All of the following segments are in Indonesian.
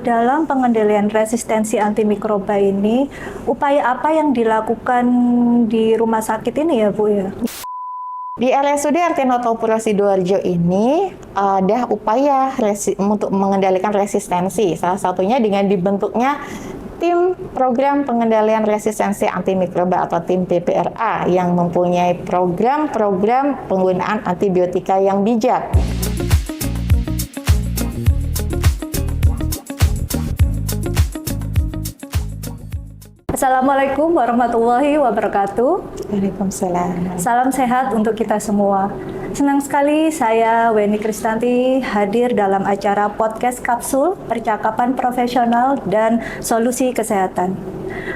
Dalam pengendalian resistensi antimikroba ini, upaya apa yang dilakukan di rumah sakit ini ya Bu ya? Di RSUD Artinoto Puro Sidoarjo ini ada upaya untuk mengendalikan resistensi. Salah satunya dengan dibentuknya tim program pengendalian resistensi antimikroba atau tim PPRA yang mempunyai program-program penggunaan antibiotika yang bijak. Assalamualaikum warahmatullahi wabarakatuh. Waalaikumsalam. Salam sehat untuk kita semua. Senang sekali saya Weni Kristanti hadir dalam acara podcast Kapsul Percakapan Profesional dan Solusi Kesehatan.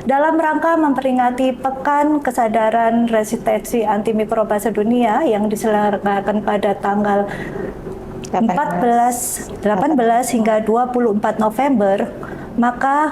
Dalam rangka memperingati Pekan Kesadaran Resistensi Antimikroba Sedunia yang diselenggarakan pada tanggal 18 hingga 24 November, maka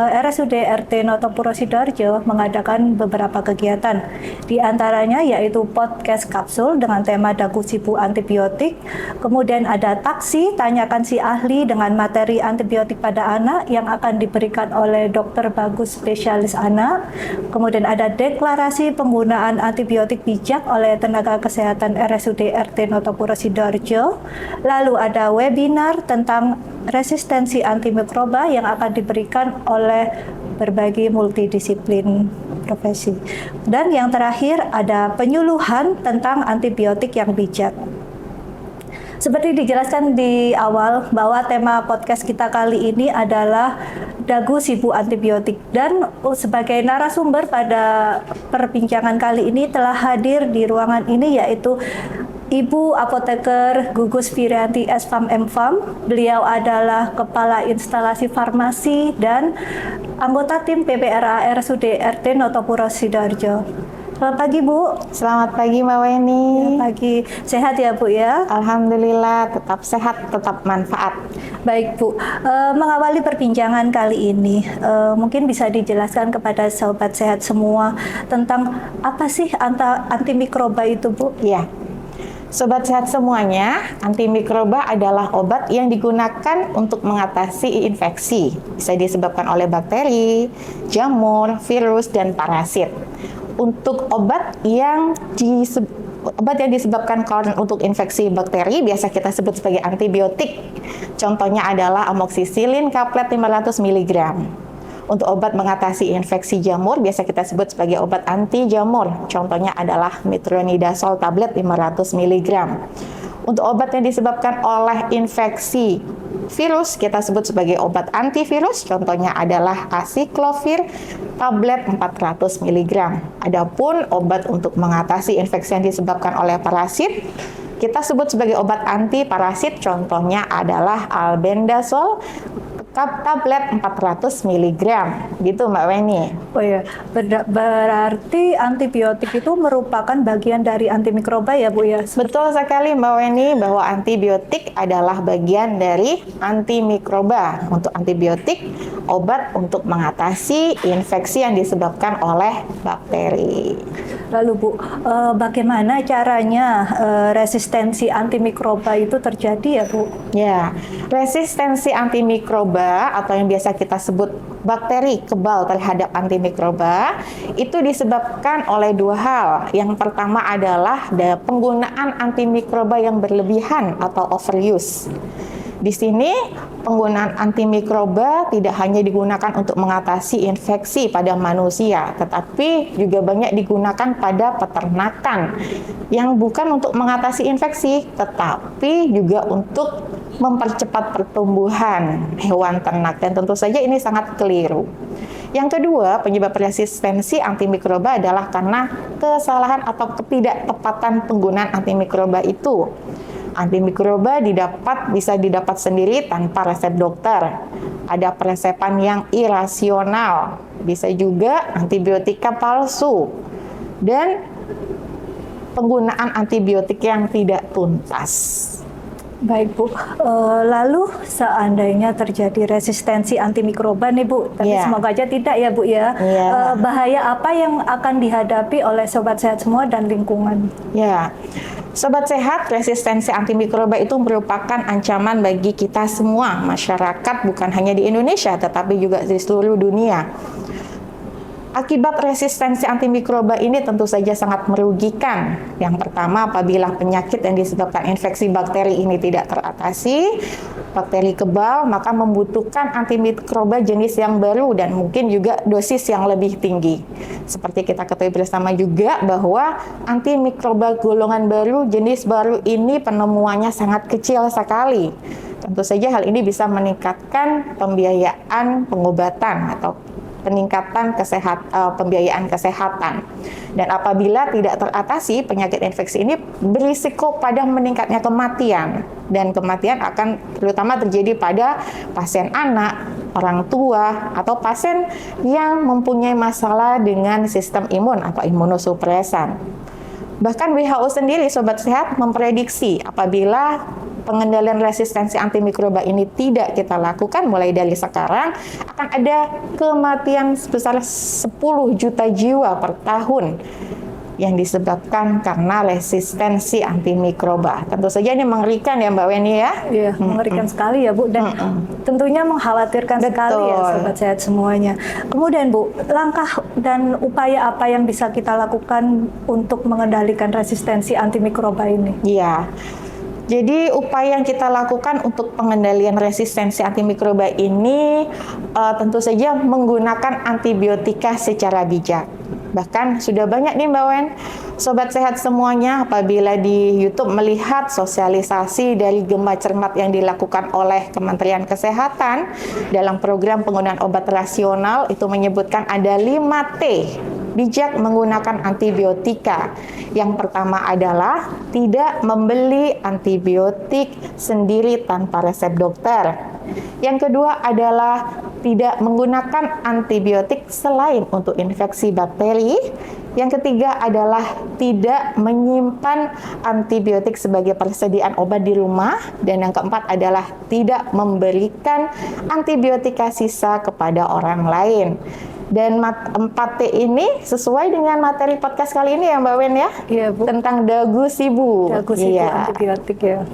RSUD RT Noto Puro Sidoarjo mengadakan beberapa kegiatan. Di antaranya yaitu podcast kapsul dengan tema Dagu Sibu Antibiotik, kemudian ada taksi Tanyakan si Ahli dengan materi antibiotik pada anak yang akan diberikan oleh Dr. Bagus spesialis anak, kemudian ada deklarasi penggunaan antibiotik bijak oleh tenaga kesehatan RSUD RT Noto Puro Sidoarjo, lalu ada webinar tentang resistensi antimikroba yang akan diberikan oleh berbagai multidisiplin profesi. Dan yang terakhir ada penyuluhan tentang antibiotik yang bijak. Seperti dijelaskan di awal bahwa tema podcast kita kali ini adalah Dagu Sibu Antibiotik, dan sebagai narasumber pada perbincangan kali ini telah hadir di ruangan ini yaitu Ibu Apoteker Gugus Firianti SPAM MFAM. Beliau adalah Kepala Instalasi Farmasi dan anggota tim PPRA RSUD RT Noto Puro Sidoarjo. Selamat pagi Bu. Selamat pagi Mbak Weni. Selamat pagi. Sehat ya Bu ya? Alhamdulillah, tetap sehat, tetap manfaat. Baik Bu, mengawali perbincangan kali ini, mungkin bisa dijelaskan kepada sobat sehat semua tentang apa sih antimikroba itu Bu? Ya. Sobat sehat semuanya, antimikroba adalah obat yang digunakan untuk mengatasi infeksi. Bisa disebabkan oleh bakteri, jamur, virus, dan parasit. Untuk obat yang disebabkan untuk infeksi bakteri, biasa kita sebut sebagai antibiotik. Contohnya adalah amoksisilin kaplet 500 mg. Untuk obat mengatasi infeksi jamur, biasa kita sebut sebagai obat anti jamur. Contohnya adalah metronidazole tablet 500 mg. Untuk obat yang disebabkan oleh infeksi virus, kita sebut sebagai obat antivirus. Contohnya adalah acyclovir tablet 400 mg. Adapun obat untuk mengatasi infeksi yang disebabkan oleh parasit, kita sebut sebagai obat antiparasit. Contohnya adalah albendazole tablet 400 mg. Gitu Mbak Weni. Oh ya, berarti antibiotik itu merupakan bagian dari antimikroba ya Bu ya? Betul sekali Mbak Weni, bahwa antibiotik adalah bagian dari antimikroba. Untuk antibiotik, obat untuk mengatasi infeksi yang disebabkan oleh bakteri. Lalu Bu, bagaimana caranya resistensi antimikroba itu terjadi ya Bu? Ya, resistensi antimikroba atau yang biasa kita sebut bakteri kebal terhadap antimikroba itu disebabkan oleh dua hal. Yang pertama adalah penggunaan antimikroba yang berlebihan atau overuse. Di sini penggunaan antimikroba tidak hanya digunakan untuk mengatasi infeksi pada manusia, tetapi juga banyak digunakan pada peternakan yang bukan untuk mengatasi infeksi, tetapi juga untuk mempercepat pertumbuhan hewan ternak, dan tentu saja ini sangat keliru. Yang kedua, penyebab resistensi antimikroba adalah karena kesalahan atau ketidaktepatan penggunaan antimikroba itu. Antimikroba bisa didapat sendiri tanpa resep dokter. Ada peresepan yang irasional, bisa juga antibiotika palsu, dan penggunaan antibiotik yang tidak tuntas. Baik Bu, lalu seandainya terjadi resistensi antimikroba nih Bu, tapi semoga aja tidak ya Bu ya. Bahaya apa yang akan dihadapi oleh sobat sehat semua dan lingkungan? Ya, Sobat Sehat, resistensi antimikroba itu merupakan ancaman bagi kita semua, masyarakat bukan hanya di Indonesia, tetapi juga di seluruh dunia. Akibat resistensi antimikroba ini tentu saja sangat merugikan. Yang pertama, apabila penyakit yang disebabkan infeksi bakteri ini tidak teratasi, bakteri kebal, maka membutuhkan antimikroba jenis yang baru dan mungkin juga dosis yang lebih tinggi. Seperti kita ketahui bersama juga bahwa antimikroba golongan baru, jenis baru ini penemuannya sangat kecil sekali. Tentu saja hal ini bisa meningkatkan pembiayaan pengobatan atau peningkatan pembiayaan kesehatan. Dan apabila tidak teratasi, penyakit infeksi ini berisiko pada meningkatnya kematian. Dan kematian akan terutama terjadi pada pasien anak, orang tua, atau pasien yang mempunyai masalah dengan sistem imun atau imunosupresan. Bahkan WHO sendiri, Sobat Sehat, memprediksi apabila pengendalian resistensi antimikroba ini tidak kita lakukan mulai dari sekarang, akan ada kematian sebesar 10 juta jiwa per tahun yang disebabkan karena resistensi antimikroba. Tentu saja ini mengerikan ya Mbak Weni ya. Iya, mengerikan sekali ya Bu, dan tentunya mengkhawatirkan sekali ya Sobat Sehat semuanya. Kemudian Bu, langkah dan upaya apa yang bisa kita lakukan untuk mengendalikan resistensi antimikroba ini? Iya. Jadi upaya yang kita lakukan untuk pengendalian resistensi antimikroba ini tentu saja menggunakan antibiotika secara bijak. Bahkan sudah banyak nih Mbak Wen, Sobat Sehat semuanya apabila di YouTube melihat sosialisasi dari Gema Cermat yang dilakukan oleh Kementerian Kesehatan dalam program penggunaan obat rasional itu menyebutkan ada 5T. Bijak menggunakan antibiotika. Yang pertama adalah tidak membeli antibiotik sendiri tanpa resep dokter. Yang kedua adalah tidak menggunakan antibiotik selain untuk infeksi bakteri. Yang ketiga adalah tidak menyimpan antibiotik sebagai persediaan obat di rumah. Dan yang keempat adalah tidak memberikan antibiotika sisa kepada orang lain. Dan 4T ini sesuai dengan materi podcast kali ini ya Mbak Wen ya? Iya Bu. Tentang dagu sibu. Dagu sibu antibiotik ya.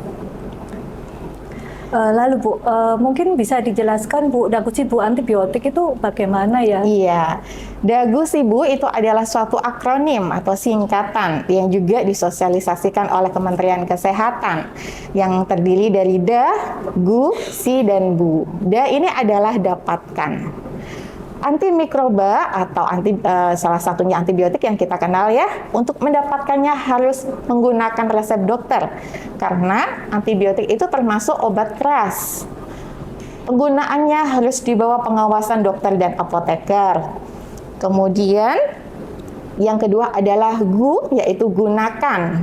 Lalu Bu, mungkin bisa dijelaskan Bu, dagu sibu antibiotik itu bagaimana ya? Iya, dagu sibu itu adalah suatu akronim atau singkatan yang juga disosialisasikan oleh Kementerian Kesehatan yang terdiri dari da, gu, si, dan bu. Da ini adalah dapatkan. Antimikroba atau salah satunya antibiotik yang kita kenal ya, untuk mendapatkannya harus menggunakan resep dokter karena antibiotik itu termasuk obat keras. Penggunaannya harus di bawah pengawasan dokter dan apoteker. Kemudian yang kedua adalah gu, yaitu gunakan.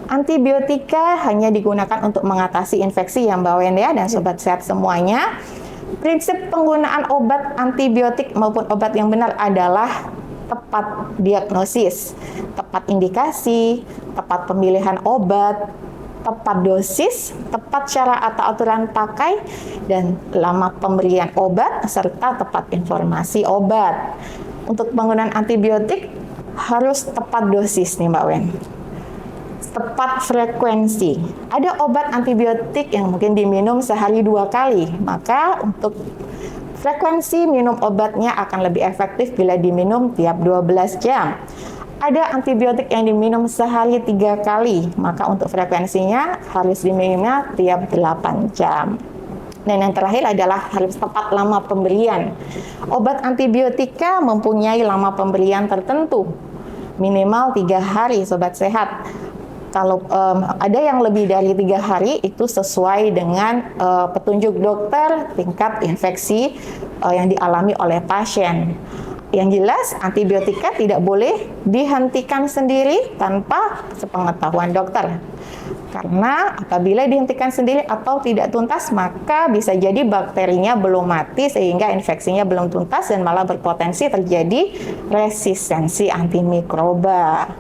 Antibiotika hanya digunakan untuk mengatasi infeksi yang Mbak Wen ya dan Sobat Sehat semuanya. Prinsip penggunaan obat antibiotik maupun obat yang benar adalah tepat diagnosis, tepat indikasi, tepat pemilihan obat, tepat dosis, tepat cara atau aturan pakai, dan lama pemberian obat, serta tepat informasi obat. Untuk penggunaan antibiotik harus tepat dosis nih Mbak Wen. Tepat frekuensi. Ada obat antibiotik yang mungkin diminum sehari 2 kali, maka untuk frekuensi minum obatnya akan lebih efektif bila diminum tiap 12 jam. Ada antibiotik yang diminum sehari 3 kali, maka untuk frekuensinya harus diminumnya tiap 8 jam. Dan yang terakhir adalah harus tepat lama pemberian. Obat antibiotika mempunyai lama pemberian tertentu, minimal 3 hari Sobat Sehat. Kalau ada yang lebih dari 3 hari itu sesuai dengan petunjuk dokter tingkat infeksi yang dialami oleh pasien. Yang jelas antibiotika tidak boleh dihentikan sendiri tanpa sepengetahuan dokter. Karena apabila dihentikan sendiri atau tidak tuntas maka bisa jadi bakterinya belum mati sehingga infeksinya belum tuntas dan malah berpotensi terjadi resistensi antimikroba.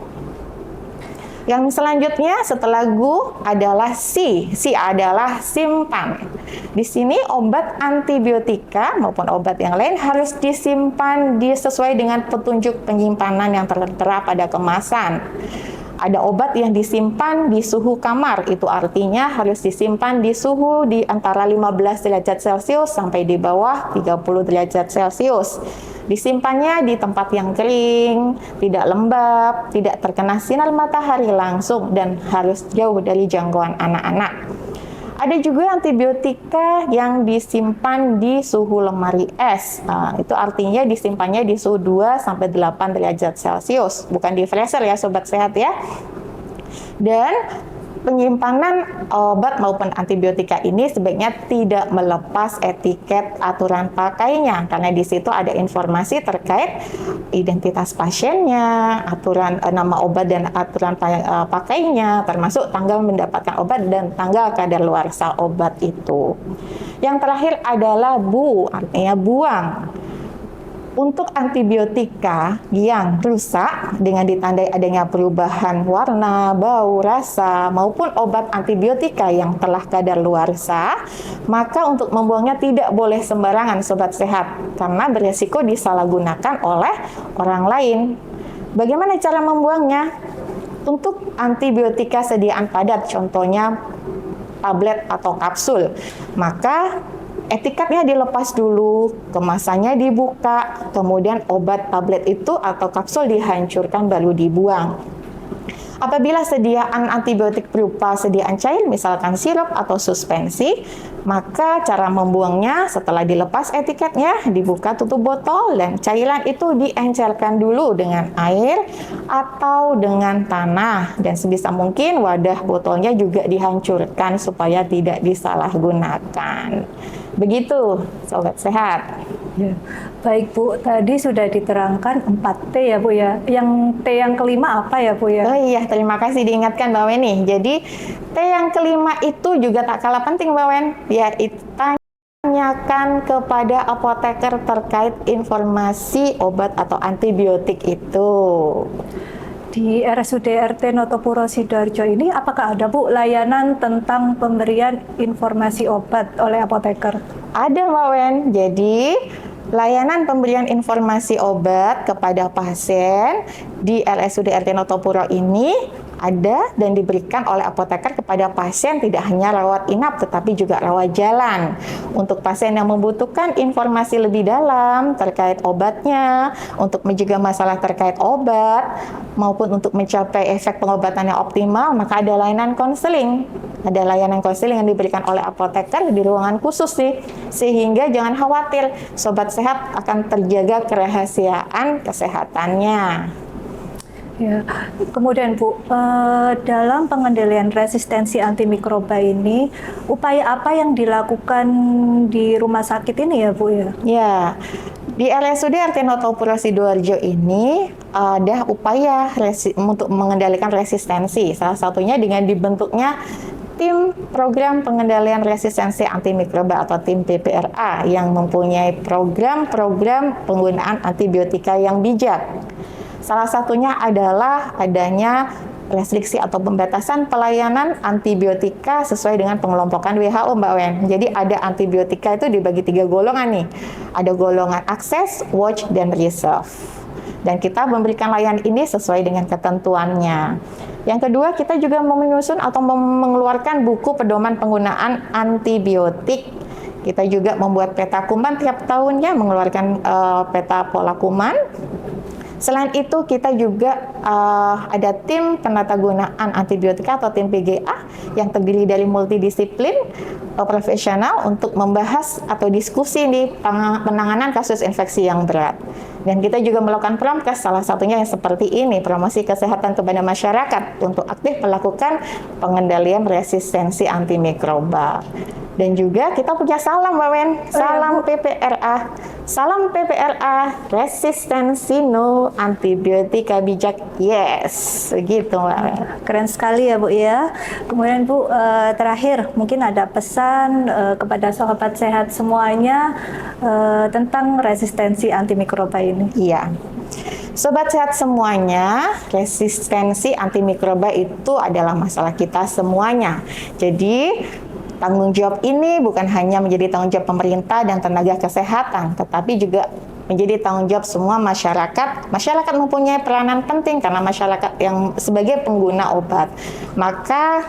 Yang selanjutnya setelah gu adalah si. Si adalah simpan. Di sini obat antibiotika maupun obat yang lain harus disimpan sesuai dengan petunjuk penyimpanan yang tertera pada kemasan. Ada obat yang disimpan di suhu kamar, itu artinya harus disimpan di suhu di antara 15 derajat Celcius sampai di bawah 30 derajat Celcius. Disimpannya di tempat yang kering, tidak lembab, tidak terkena sinar matahari langsung, dan harus jauh dari jangkauan anak-anak. Ada juga antibiotika yang disimpan di suhu lemari es. Itu artinya disimpannya di suhu 2 sampai 8 derajat Celcius, bukan di freezer ya sobat sehat ya. Dan penyimpanan obat maupun antibiotika ini sebaiknya tidak melepas etiket aturan pakainya, karena di situ ada informasi terkait identitas pasiennya, aturan nama obat dan aturan pakainya, termasuk tanggal mendapatkan obat dan tanggal kadaluarsa obat itu. Yang terakhir adalah artinya buang. Untuk antibiotika yang rusak dengan ditandai adanya perubahan warna, bau, rasa, maupun obat antibiotika yang telah kadaluarsa, maka untuk membuangnya tidak boleh sembarangan sobat sehat, karena beresiko disalahgunakan oleh orang lain. Bagaimana cara membuangnya? Untuk antibiotika sediaan padat, contohnya tablet atau kapsul, maka etiketnya dilepas dulu, kemasannya dibuka, kemudian obat tablet itu atau kapsul dihancurkan baru dibuang. Apabila sediaan antibiotik berupa sediaan cair, misalkan sirup atau suspensi, maka cara membuangnya setelah dilepas etiketnya, dibuka tutup botol, dan cairan itu diencerkan dulu dengan air atau dengan tanah, dan sebisa mungkin wadah botolnya juga dihancurkan supaya tidak disalahgunakan. Begitu sobat sehat. Ya. Baik Bu, tadi sudah diterangkan 4T ya Bu ya. Yang T yang kelima apa ya Bu ya? Oh iya, terima kasih diingatkan Mbak Weni. Jadi T yang kelima itu juga tak kalah penting Mbak Wen, yaitu tanyakan kepada apoteker terkait informasi obat atau antibiotik itu. Di RSUD RT Notopuro Sidoarjo ini apakah ada Bu layanan tentang pemberian informasi obat oleh apoteker? Ada Mbak Wen, jadi layanan pemberian informasi obat kepada pasien di RSUD RT Notopuro ini ada dan diberikan oleh apoteker kepada pasien tidak hanya rawat inap tetapi juga rawat jalan. Untuk pasien yang membutuhkan informasi lebih dalam terkait obatnya, untuk mencegah masalah terkait obat, maupun untuk mencapai efek pengobatan yang optimal, maka ada layanan konseling. Ada layanan konseling yang diberikan oleh apoteker di ruangan khusus sih, sehingga jangan khawatir, sobat sehat akan terjaga kerahasiaan kesehatannya. Ya, kemudian Bu, dalam pengendalian resistensi antimikroba ini, upaya apa yang dilakukan di rumah sakit ini ya Bu ya? Ya, di RSUD RT Notopuro Sidoarjo ini ada upaya untuk mengendalikan resistensi. Salah satunya dengan dibentuknya tim program pengendalian resistensi antimikroba atau tim PPRA yang mempunyai program-program penggunaan antibiotika yang bijak. Salah satunya adalah adanya restriksi atau pembatasan pelayanan antibiotika sesuai dengan pengelompokan WHO Mbak Wen. Jadi ada antibiotika itu dibagi 3 golongan nih. Ada golongan akses, watch, dan reserve. Dan kita memberikan layanan ini sesuai dengan ketentuannya. Yang kedua, kita juga menyusun atau mengeluarkan buku pedoman penggunaan antibiotik. Kita juga membuat peta kuman tiap tahunnya, mengeluarkan peta pola kuman. Selain itu, kita juga ada tim penatagunaan antibiotika atau tim PGA yang terdiri dari multidisiplin profesional untuk membahas atau diskusi di penanganan kasus infeksi yang berat. Dan kita juga melakukan promkes, salah satunya yang seperti ini, promosi kesehatan kepada masyarakat untuk aktif melakukan pengendalian resistensi antimikroba. Dan juga kita punya salam Mbak Wen, salam PPRA. Salam PPRA, resistensi no antibiotika bijak. Yes, begitu Mbak Wen. Keren sekali ya Bu ya. Kemudian Bu, terakhir mungkin ada pesan kepada sahabat sehat semuanya tentang resistensi antimikroba ini. Iya. Sobat sehat semuanya, resistensi antimikroba itu adalah masalah kita semuanya. Jadi tanggung jawab ini bukan hanya menjadi tanggung jawab pemerintah dan tenaga kesehatan, tetapi juga menjadi tanggung jawab semua masyarakat. Masyarakat mempunyai peranan penting karena masyarakat yang sebagai pengguna obat. Maka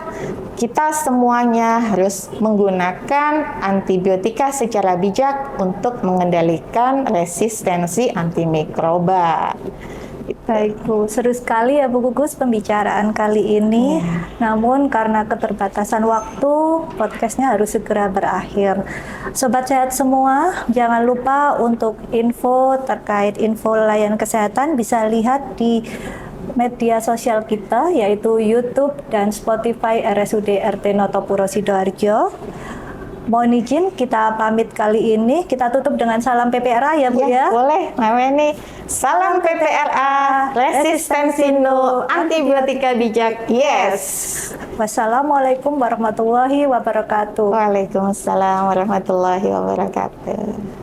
kita semuanya harus menggunakan antibiotika secara bijak untuk mengendalikan resistensi antimikroba. Baik Bu, seru sekali ya Bu Gugus pembicaraan kali ini. Namun karena keterbatasan waktu, podcastnya harus segera berakhir. Sobat sehat semua, jangan lupa untuk info terkait info layanan kesehatan bisa lihat di media sosial kita, yaitu YouTube dan Spotify RSUD RT Notopuro Sidoarjo. Mohon izin kita pamit kali ini, kita tutup dengan salam PPRA ya Bu ya. Boleh, Mami. Salam PPRA, resistensi no, antibiotika bijak, yes. Wassalamualaikum warahmatullahi wabarakatuh. Waalaikumsalam warahmatullahi wabarakatuh.